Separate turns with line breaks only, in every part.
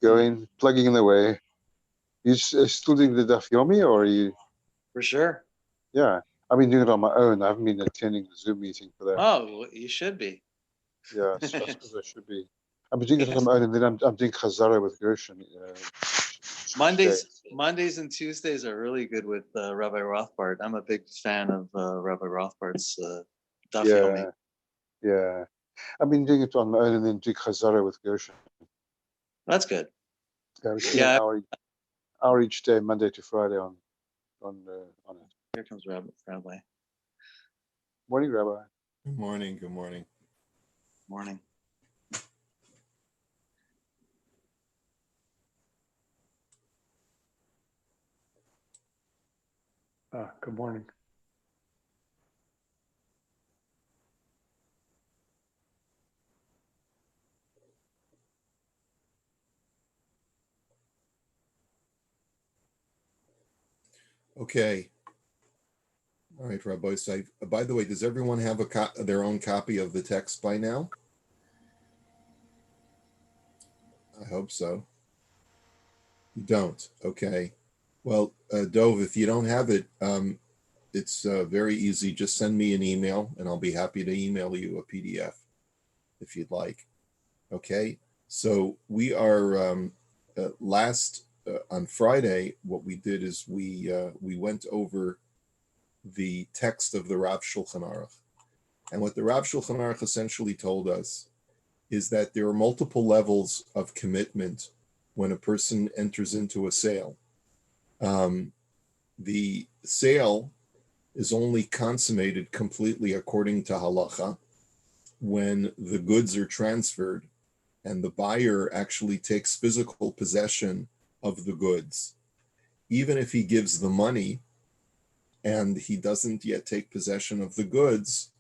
going, plugging in away. You still doing the Daf Yomi, or are you?
For sure.
Yeah, I've been doing it on my own. I haven't been attending the Zoom meeting for that.
Oh, you should be.
Yeah, I suppose I should be. I've been doing it on my own, and then I'm doing Chazara with Gershon.
Mondays and Tuesdays are really good with Rabbi Rothbard. I'm a big fan of Rabbi Rothbard's Daf Yomi.
Yeah. I've been doing it on my own, and then do Chazara with Gershon.
That's good.
Yeah, we spend an hour each day, Monday to Friday, on it.
Here comes Rabbi.
Morning, Rabbi.
Good morning. Good morning.
Morning.
Good morning.
Okay. All right, Rabbi. So by the way, does everyone have their own copy of the text by now? I hope so. You don't? Okay. Well, Dove, if you don't have it, it's very easy. Just send me an email, and I'll be happy to email you a PDF if you'd like. Okay. So we are on Friday. What we did is we went over the text of the Rav Shulchan Aruch, and what the Rav Shulchan Aruch essentially told us is that there are multiple levels of commitment when a person enters into a sale. The sale is only consummated completely according to halacha when the goods are transferred and the buyer actually takes physical possession of the goods. Even if he gives the money and he doesn't yet take possession of the goods,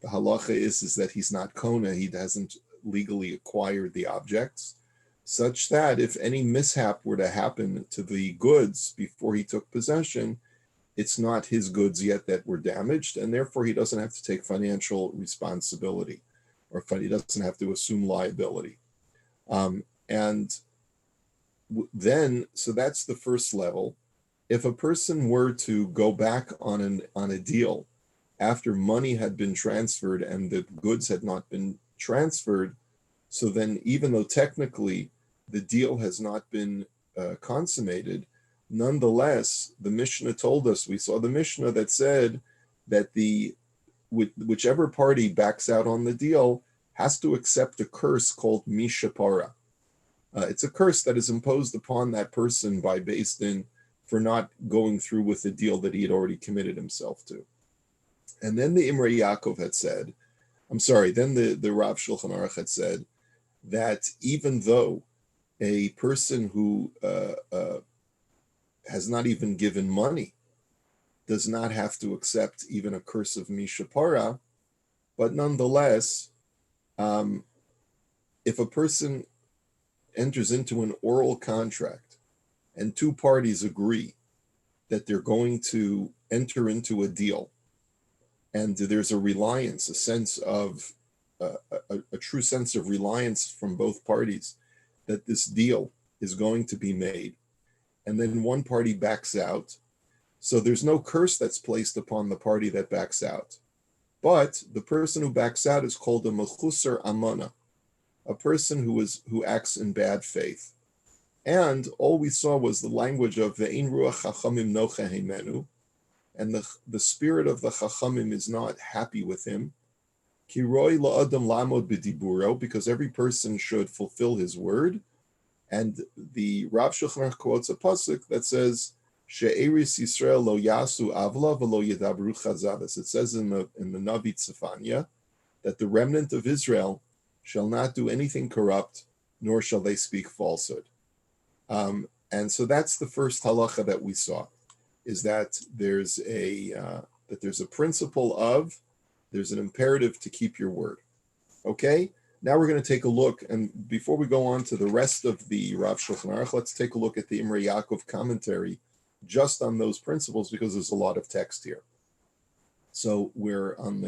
the halacha is that he's not kona, he hasn't legally acquired the objects, such that if any mishap were to happen to the goods before he took possession, it's not his goods yet that were damaged, and therefore he doesn't have to take financial responsibility, or he doesn't have to assume liability. So that's the first level. If a person were to go back on a deal after money had been transferred and the goods had not been transferred, so then even though technically the deal has not been consummated, nonetheless, the Mishnah told us, we saw the Mishnah that said that whichever party backs out on the deal has to accept a curse called Mishpat. It's a curse that is imposed upon that person by Beis Din for not going through with the deal that he had already committed himself to. And then the Imrei Yaakov had said, then the Rav Shulchan Aruch had said that even though a person who has not even given money does not have to accept even a curse of Mishpat, but nonetheless, if a person enters into an oral contract and two parties agree that they're going to enter into a deal, and there's a reliance, a sense of a true sense of reliance from both parties that this deal is going to be made, and then one party backs out, so there's no curse that's placed upon the party that backs out. But the person who backs out is called a mechusar amana, a person who acts in bad faith. And all we saw was the language of ve'ein ruach chachamim nocha heimenu, and the spirit of the chachamim is not happy with him. Ki roi la'adam lamod b'diburo, because every person should fulfill his word. And the Rav Shulchan Aruch quotes a pasuk that says, "She'eris Yisrael lo yasu avla v'lo yedabru chazadas." It says in the Navi Tzefanya that the remnant of Israel shall not do anything corrupt, nor shall they speak falsehood. And so that's the first halacha that we saw, is that there's a principle of, there's an imperative to keep your word. Okay, now we're going to take a look, and before we go on to the rest of the Rav Shulchan Aruch, let's take a look at the Imrei Yaakov commentary just on those principles, because there's a lot of text here. So we're on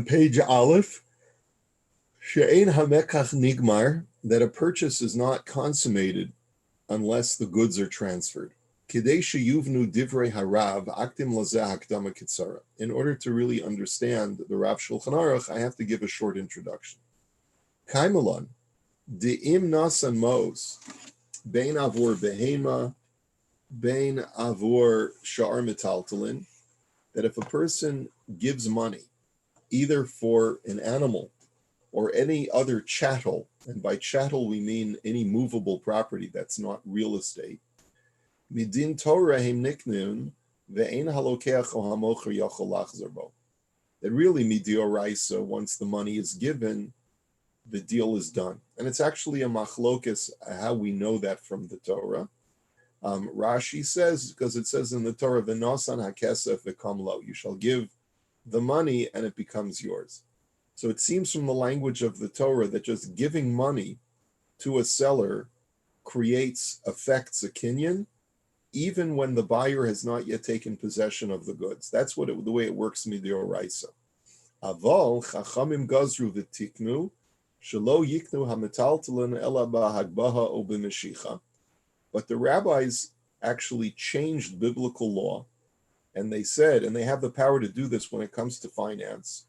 page Aleph, She'ein hamekach nigmar, that a purchase is not consummated unless the goods are transferred. Kidei sheyuvnu divrei harav akdim lazeh hakdama kitzara. In order to really understand the Rav Shulchan Aruch, I have to give a short introduction. Kaimelon, de'im nasan mos, bein avor behema, bein avor sha'ar metaltalin, that if a person gives money, either for an animal or any other chattel, and by chattel we mean any movable property that's not real estate, midin Torah him niknun ve'ein halokeach o hamocher yachol lachzor bo. That really midioraisa, once the money is given, the deal is done. And it's actually a machlokes how we know that from the Torah. Rashi says, because it says in the Torah, v'nosan hakesef v'kam lo, you shall give the money and it becomes yours. So it seems from the language of the Torah that just giving money to a seller affects a kinyan, even when the buyer has not yet taken possession of the goods. That's the way it works midioraisa. Aval chachamim gazru v'tiknu shelo yiknu hametaltalin ela b'hagbaha o b'meshicha. But the rabbis actually changed biblical law, and they said, and they have the power to do this when it comes to finance,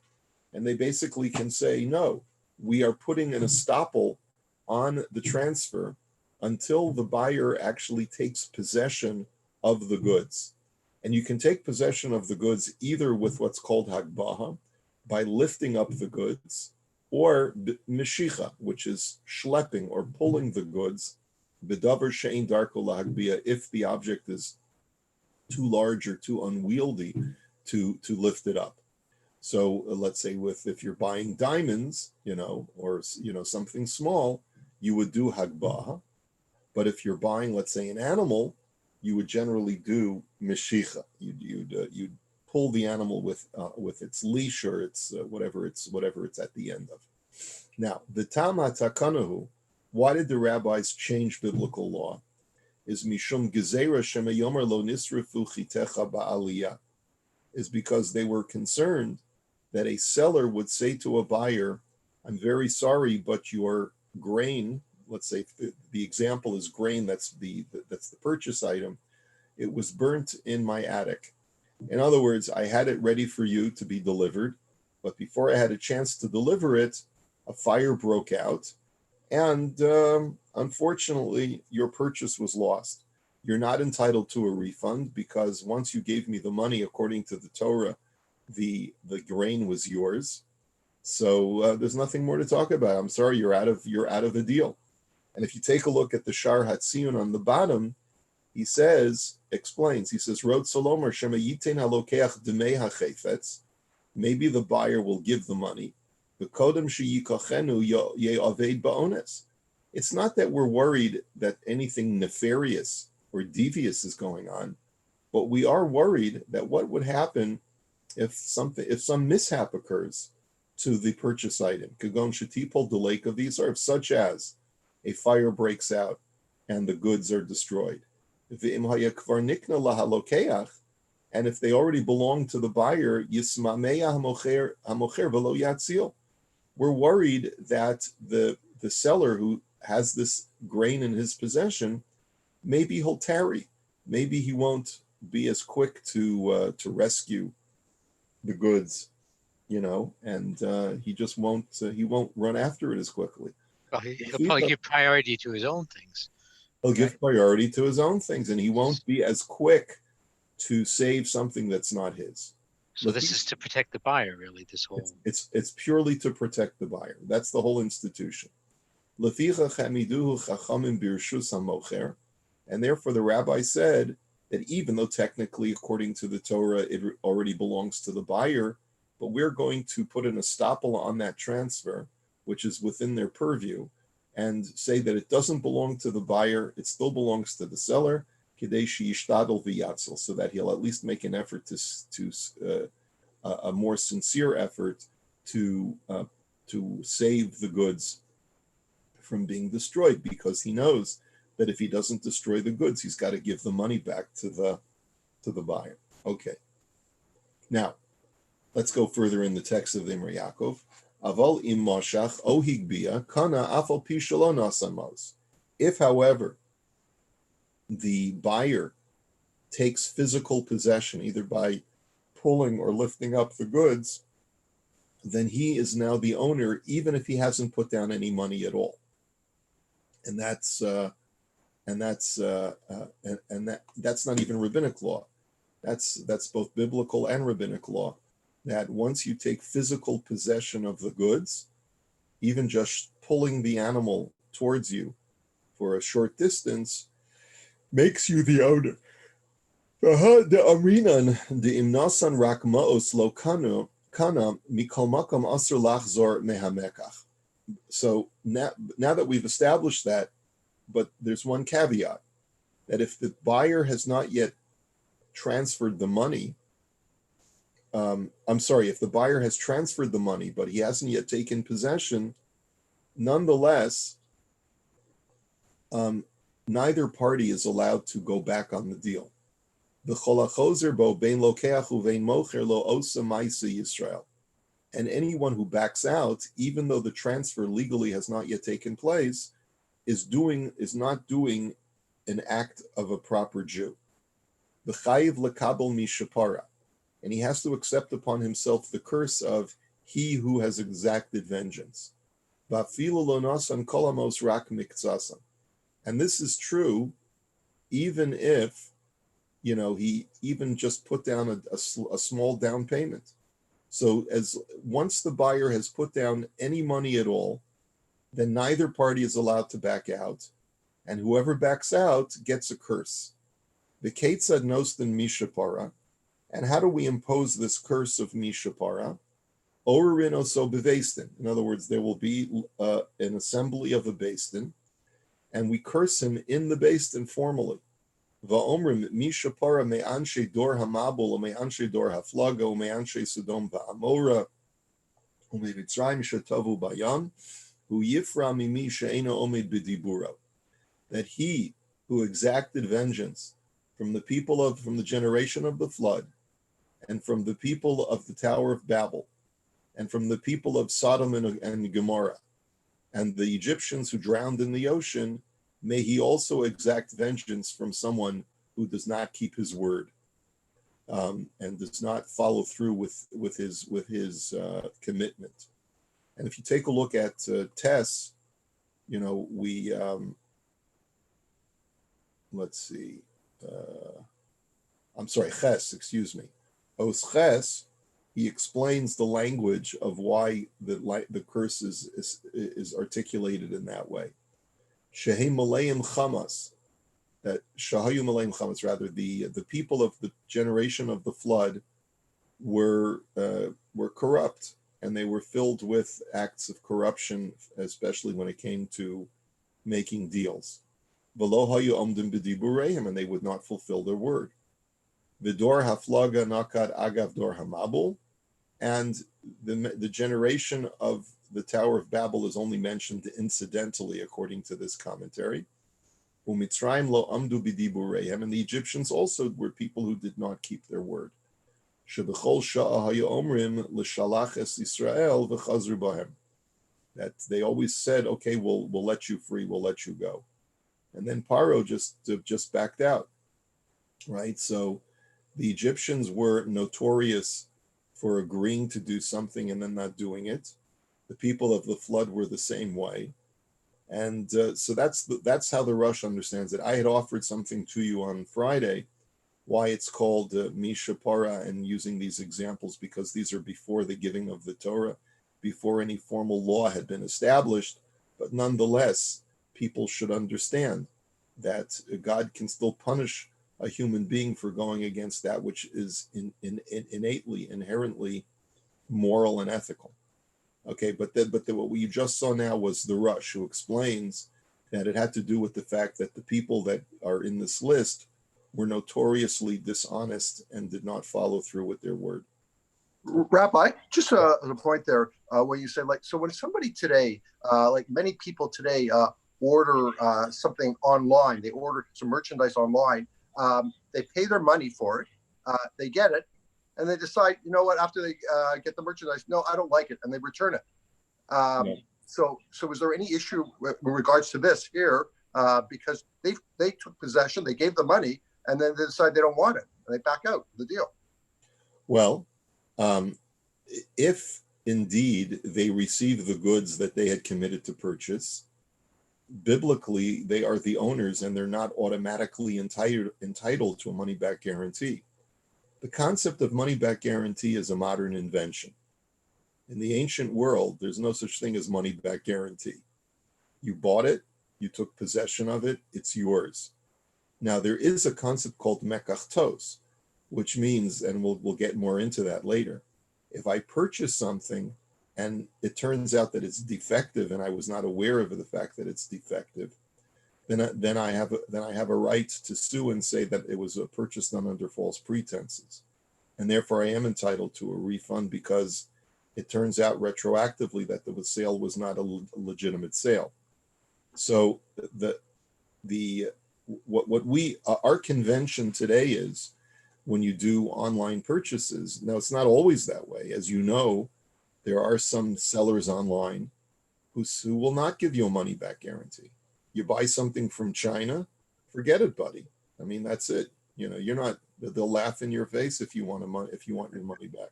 and they basically can say, no, we are putting an estoppel on the transfer until the buyer actually takes possession of the goods. And you can take possession of the goods either with what's called hagbaha, by lifting up the goods, or meshicha, which is schlepping or pulling the goods, b'davar she'ein darko lahagbia, if the object is too large or too unwieldy to lift it up. So let's say if you're buying diamonds, or something small, you would do hagbaha. But if you're buying, let's say, an animal, you would generally do meshicha. You'd pull the animal with its leash or its whatever it's at the end of. Now, the Tama Takanahu, why did the rabbis change biblical law? Is mishum gezera shemayomer lo nisrifu chitecha ba'aliyah, is because they were concerned that a seller would say to a buyer, I'm very sorry, but your grain, let's say the example is grain, that's the purchase item, it was burnt in my attic. In other words, I had it ready for you to be delivered, but before I had a chance to deliver it, a fire broke out, and unfortunately, your purchase was lost. You're not entitled to a refund because once you gave me the money, according to the Torah, the grain was yours. So there's nothing more to talk about. I'm sorry, you're out of the deal. And if you take a look at the Shar Hatziyun on the bottom, he explains, Rod Solomer Shema Yitain Halokeach Demei HaChefetz, maybe the buyer will give the money. It's not that we're worried that anything nefarious or devious is going on, but we are worried that what would happen if some mishap occurs to the purchase item, kagon shetipol delay of these, or such as a fire breaks out and the goods are destroyed. And if they already belong to the buyer, we're worried that the seller who has this grain in his possession, maybe he'll tarry, maybe he won't be as quick to rescue the goods, and he just won't run after it as quickly.
Well, he'll probably give priority to his own things.
He'll give priority to his own things, and he won't be as quick to save something that's not his.
So this is to protect the buyer, really. This whole
it's purely to protect the buyer. That's the whole institution. And therefore, the rabbi said that even though technically, according to the Torah, it already belongs to the buyer, but we're going to put an estoppel on that transfer, which is within their purview, and say that it doesn't belong to the buyer, it still belongs to the seller, so that he'll at least make an effort to a more sincere effort to save the goods from being destroyed, because he knows that if he doesn't destroy the goods, he's got to give the money back to the buyer. Okay. Now, let's go further in the text of the Imrei Yaakov. Aval im moshach o higbia kana afal pi shelo nasa mos. If, however, the buyer takes physical possession, either by pulling or lifting up the goods, then he is now the owner, even if he hasn't put down any money at all. And that's that's not even rabbinic law. That's both biblical and rabbinic law. That once you take physical possession of the goods, even just pulling the animal towards you for a short distance, makes you the owner. The arinan the imnasan rak maos lo kana mikol makom asur lachzor mehamekach. So now that we've established that, but there's one caveat, that if the buyer has not yet transferred the money, if the buyer has transferred the money, but he hasn't yet taken possession, nonetheless, neither party is allowed to go back on the deal. And anyone who backs out, even though the transfer legally has not yet taken place, is not doing an act of a proper Jew. And he has to accept upon himself the curse of he who has exacted vengeance. And this is true even if, he even just put down a small down payment. So once the buyer has put down any money at all, then neither party is allowed to back out. And whoever backs out gets a curse. The Ketzad Nosten Mishapara. And how do we impose this curse of Mishapara? Orin oso beveistin. In other words, there will be an assembly of a beistin, and we curse him in the beistin formally. Va'omrim Mishapara me'anshe dor hamabul, me'anshe dor haflaga, me'anshe Sodom va'amora, u'me'vitzrayim shetavu bayam, hu yifra mimi she'ena omed b'diburo. That he who exacted vengeance from the generation of the flood, and from the people of the Tower of Babel, and from the people of Sodom and Gomorrah, and the Egyptians who drowned in the ocean, may he also exact vengeance from someone who does not keep his word, and does not follow through with his commitment. And if you take a look at Tess, we Ches, excuse me. Ches, he explains the language of why the curse is articulated in that way. Shehem Maleim Chamas, that Shahayu Maleim Chamas, rather, the people of the generation of the flood were corrupt, and they were filled with acts of corruption, especially when it came to making deals. V'lo hayu omdim b'dibureim, and they would not fulfill their word. V'dor haflaga nakat agav dor hamabul, and the generation of the Tower of Babel is only mentioned incidentally, according to this commentary. U'mitzrayim lo amdu b'dibureim, and the Egyptians also were people who did not keep their word. Shebechol sha'a hayu omrim l'shalach es Yisrael v'chazru bahem, that they always said, okay, we'll let you free, we'll let you go. And then Paro just backed out, right? So the Egyptians were notorious for agreeing to do something and then not doing it. The people of the flood were the same way. And so that's how the Rush understands it. I had offered something to you on Friday, why it's called Mishapara, and using these examples, because these are before the giving of the Torah, before any formal law had been established. But nonetheless, people should understand that God can still punish a human being for going against that which is innately, inherently moral and ethical. Okay, but what we just saw now was the Rush, who explains that it had to do with the fact that the people that are in this list were notoriously dishonest and did not follow through with their word.
Rabbi, just a point there, where you said, so when somebody today, many people today, order something online, they order some merchandise online, they pay their money for it, they get it, and they decide, after they get the merchandise, no, I don't like it, and they return it.
Yeah.
So is there any issue with regards to this here? Because they took possession, they gave the money, and then they decide they don't want it, and they back out of the deal.
Well, if indeed they receive the goods that they had committed to purchase, biblically they are the owners and they're not automatically entitled to a money-back guarantee. The concept of money-back guarantee is a modern invention. In the ancient world, there's no such thing as money-back guarantee. You bought it, you took possession of it, it's yours. Now, there is a concept called mekachtos, which means, and we'll get more into that later, if I purchase something and it turns out that it's defective and I was not aware of the fact that it's defective, then I have a right to sue and say that it was a purchase done under false pretenses. And therefore I am entitled to a refund because it turns out retroactively that the sale was not a legitimate sale. So our convention today is when you do online purchases. Now, it's not always that way. As you know, there are some sellers online who will not give you a money back guarantee. You buy something from China, forget it, buddy. I mean, that's it. You're not, they'll laugh in your face if you want your money back,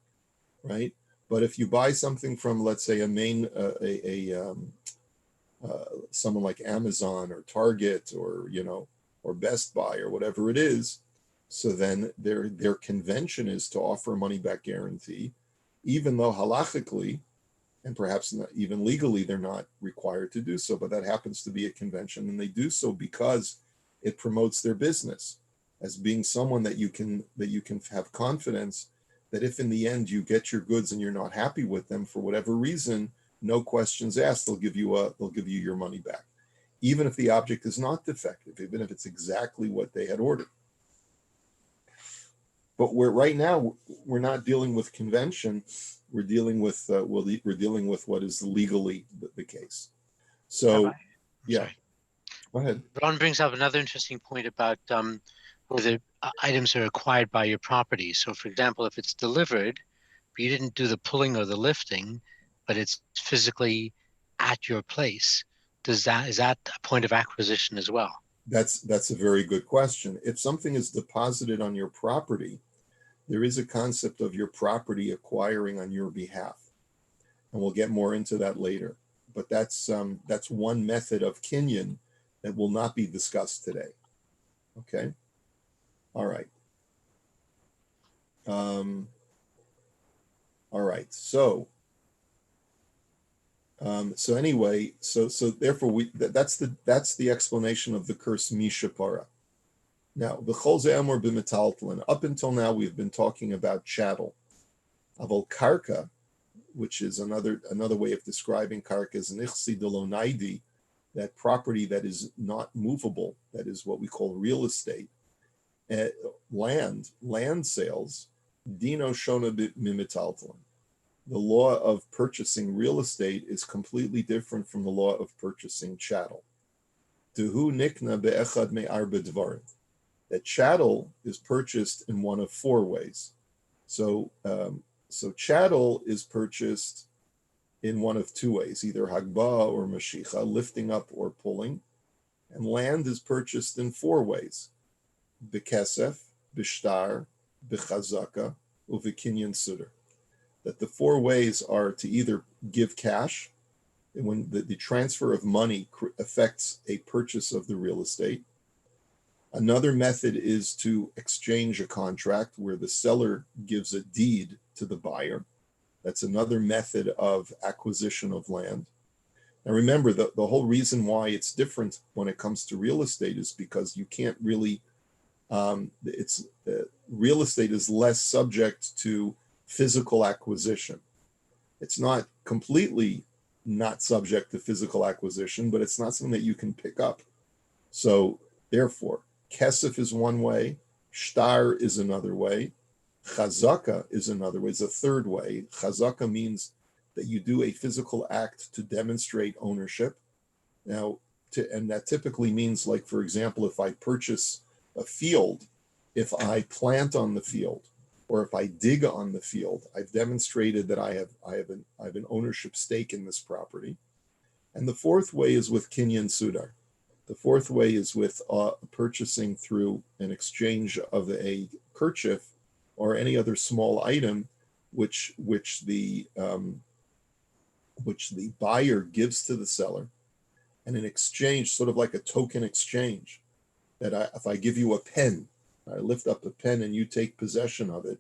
right? But if you buy something from, let's say, someone like Amazon or Target or Best Buy or whatever it is, so then their convention is to offer a money back guarantee, even though halachically and perhaps not even legally they're not required to do so, but that happens to be a convention, and they do so because it promotes their business as being someone that you can have confidence that if in the end you get your goods and you're not happy with them for whatever reason, no questions asked, they'll give you your money back, even if the object is not defective, even if it's exactly what they had ordered. But right now we're not dealing with convention. We're dealing with what is legally the case. So, yeah. Go ahead.
Ron brings up another interesting point about whether items are acquired by your property. So, for example, if it's delivered, but you didn't do the pulling or the lifting, but it's physically at your place, is that a point of acquisition as well?
That's a very good question. If something is deposited on your property, there is a concept of your property acquiring on your behalf, and we'll get more into that later. But that's one method of kinyan that will not be discussed today. Okay. All right. All right. So anyway, so therefore that's the explanation of the curse Mishpat. Now, the Cholze Amor b'metaltalin. Up until now, we've been talking about chattel. Aval karka, which is another way of describing karka, is nichsi delo naidi, that property that is not movable, that is what we call real estate. Land sales, dino shona b'metaltalin. The law of purchasing real estate is completely different from the law of purchasing chattel. Duhu nikna be'echad me'arba dvarim. That chattel is purchased in one of four ways. So chattel is purchased in one of two ways, either hagba or mashicha, lifting up or pulling. And land is purchased in four ways: bekesef, bishtar, bechazaka, uvikinyan sudar. That the four ways are to either give cash, when the transfer of money affects a purchase of the real estate. Another method is to exchange a contract where the seller gives a deed to the buyer. That's another method of acquisition of land. Now remember, the whole reason why it's different when it comes to real estate is because you can't really, real estate is less subject to physical acquisition. It's not completely not subject to physical acquisition, but it's not something that you can pick up. So therefore, kesef is one way, shtar is another way, chazaka is another way, it's a third way. Chazaka means that you do a physical act to demonstrate ownership. Now, and that typically means, like, for example, if I purchase a field, if I plant on the field, or if I dig on the field, I've demonstrated that I have an ownership stake in this property. And the fourth way is with kinyan sudar. The fourth way is with purchasing through an exchange of a kerchief or any other small item, which the buyer gives to the seller, and in exchange, sort of like a token exchange, that if I give you a pen, I lift up a pen and you take possession of it.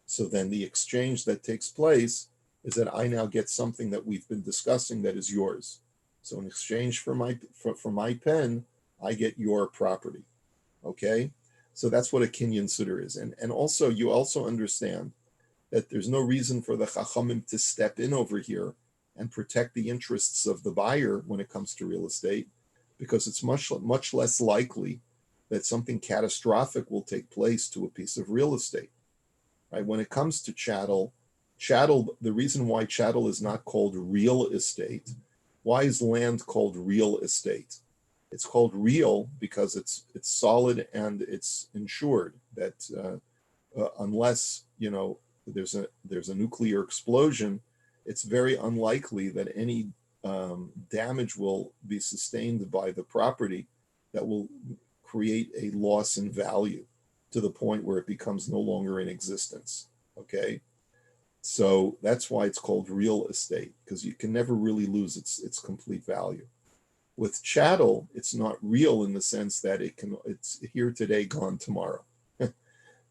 So then the exchange that takes place is that I now get something that we've been discussing that is yours. So in exchange for my pen, I get your property. Okay, so that's what a kinyan sudar is, and also you also understand that there's no reason for the chachamim to step in over here and protect the interests of the buyer when it comes to real estate, because it's much less likely that something catastrophic will take place to a piece of real estate. Right? When it comes to chattel, the reason why chattel is not called real estate, why is land called real estate? It's called real because it's solid and it's insured that unless there's a nuclear explosion, it's very unlikely that any damage will be sustained by the property that will create a loss in value to the point where it becomes no longer in existence. Okay, so that's why it's called real estate, because you can never really lose its complete value. With chattel, it's not real in the sense that it's here today, gone tomorrow.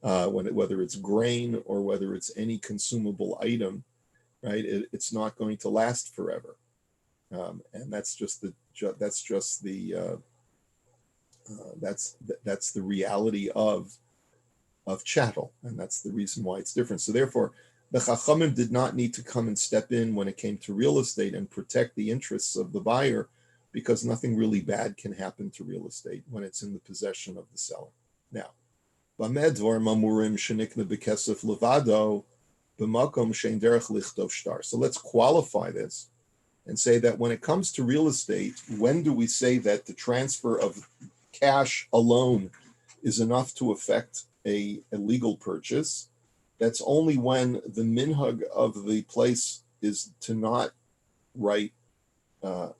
Whether it's grain or whether it's any consumable item, right? It's not going to last forever, and that's the reality of chattel, and that's the reason why it's different. So therefore, the chachamim did not need to come and step in when it came to real estate and protect the interests of the buyer, because nothing really bad can happen to real estate when it's in the possession of the seller. Now, so let's qualify this and say that when it comes to real estate, when do we say that the transfer of cash alone is enough to affect a legal purchase? That's only when the minhag of the place is to not write a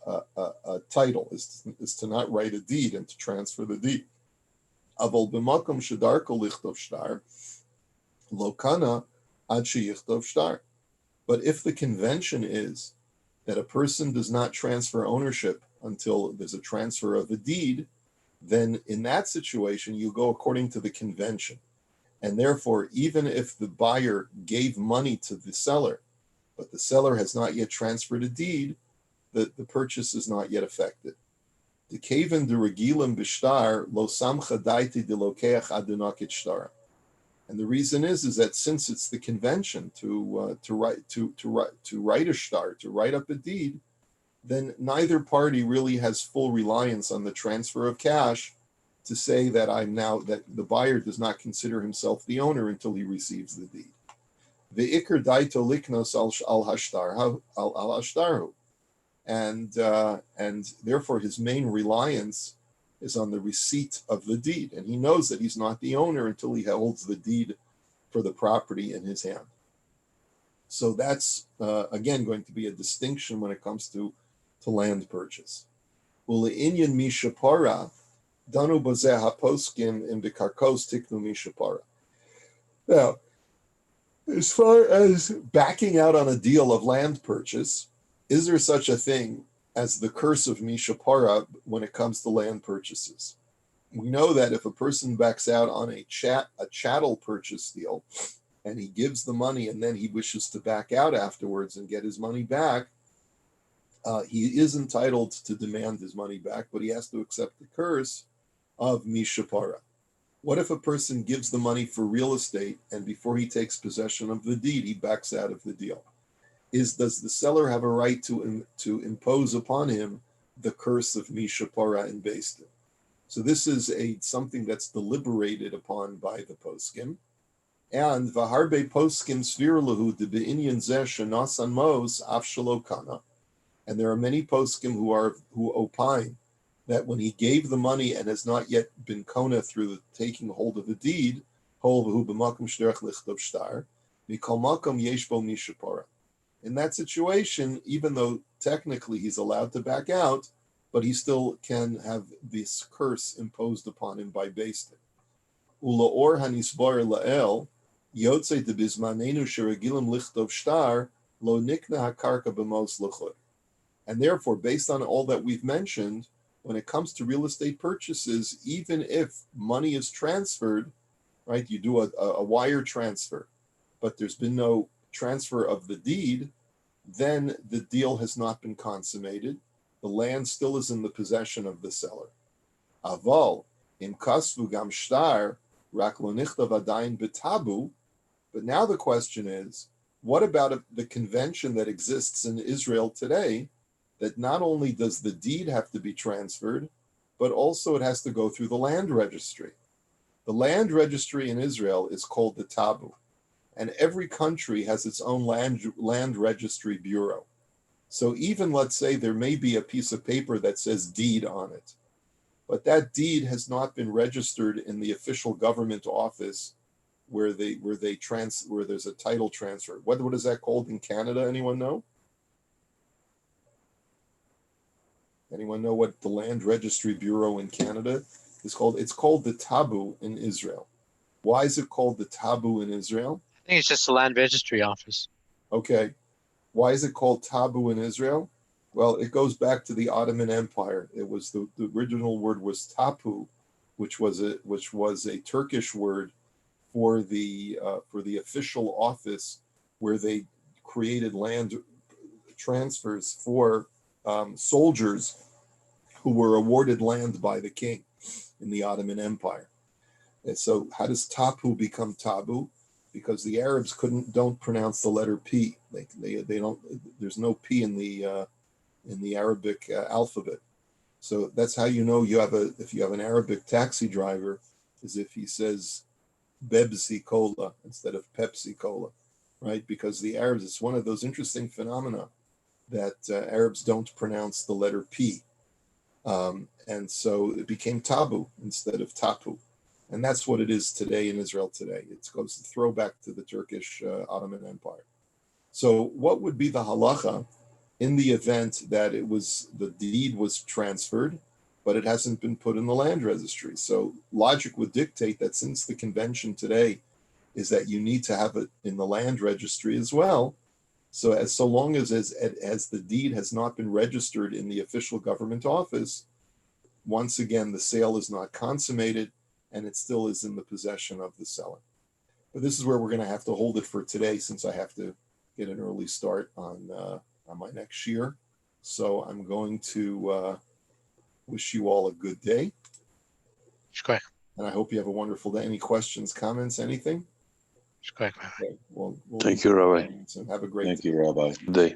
title, is to not write a deed and to transfer the deed. But if the convention is that a person does not transfer ownership until there's a transfer of a deed, then in that situation, you go according to the convention. And therefore, even if the buyer gave money to the seller, but the seller has not yet transferred a deed, the purchase is not yet affected. And the reason is that since it's the convention to write a shtar, to write up a deed, then neither party really has full reliance on the transfer of cash to say that that the buyer does not consider himself the owner until he receives the deed. Ve'ikr daito liknos al hashtarhu. And therefore his main reliance is on the receipt of the deed. And he knows that he's not the owner until he holds the deed for the property in his hand. So that's, again, going to be a distinction when it comes to land purchase. Ule'inyan mishapara, danu bazeh haposkim in bikarkos tiknu mishapara. Now, as far as backing out on a deal of land purchase, is there such a thing as the curse of mishapara when it comes to land purchases? We know that if a person backs out on a chattel purchase deal, and he gives the money and then he wishes to back out afterwards and get his money back, he is entitled to demand his money back, but he has to accept the curse of mishapara. What if a person gives the money for real estate and before he takes possession of the deed, he backs out of the deal? Does the seller have a right to impose upon him the curse of mishapara and Beis Din? So this is something that's deliberated upon by the poskim. And vaharbe poskim svir lahu de be'inyan zeh shenasan mos af shelo kana. And there are many poskim who opine that when he gave the money and has not yet been kona through the taking hold of the deed, Hol v'hu b'makom shderech lichtov shtar, mikol makom yesh bo mishapara. In that situation, even though technically he's allowed to back out, but he still can have this curse imposed upon him by Beis Din. Ula or hanisbar la'el, yotze de bizmanenu sheregilim lichtov shtar, lo nikna hakarka b'mos l'chud. And therefore, based on all that we've mentioned, when it comes to real estate purchases, even if money is transferred, right, you do a wire transfer, but there's been no transfer of the deed, then the deal has not been consummated. The land still is in the possession of the seller. Aval, im kasvu gam shtar, rak lo nichtav adayin betabu. But now the question is, what about the convention that exists in Israel today, that not only does the deed have to be transferred, but also it has to go through the land registry. The land registry in Israel is called the tabu, and every country has its own land registry bureau. So even, let's say, there may be a piece of paper that says deed on it, but that deed has not been registered in the official government office where there's a title transfer. What is that called in Canada? Anyone know? Anyone know what the Land Registry Bureau in Canada is called? It's called the tabu in Israel. Why is it called the tabu in Israel?
I think it's just the land registry office.
Okay. Why is it called tabu in Israel? Well, it goes back to the Ottoman Empire. It was the original word was tapu, which was a Turkish word for the official office where they created land transfers for soldiers who were awarded land by the king in the Ottoman Empire. And so how does tapu become tabu? Because the Arabs don't pronounce the letter P. They don't. There's no P in the Arabic alphabet. So that's how you know if you have an Arabic taxi driver, is if he says Bebsi Cola instead of Pepsi Cola, right? Because the Arabs, it's one of those interesting phenomena that Arabs don't pronounce the letter P. And so it became tabu instead of tapu. And that's what it is today in Israel today. It goes to throwback to the Turkish Ottoman Empire. So what would be the halacha in the event that the deed was transferred, but it hasn't been put in the land registry? So logic would dictate that since the convention today is that you need to have it in the land registry as well, so long as the deed has not been registered in the official government office, once again, the sale is not consummated and it still is in the possession of the seller. But this is where we're going to have to hold it for today, since I have to get an early start on my next shiur. So I'm going to wish you all a good day.
Sure.
And I hope you have a wonderful day. Any questions, comments, anything?
Sure.
Okay. Well,
Thank you, Rabbi.
And have a great day.
Thank you, Rabbi. Good day.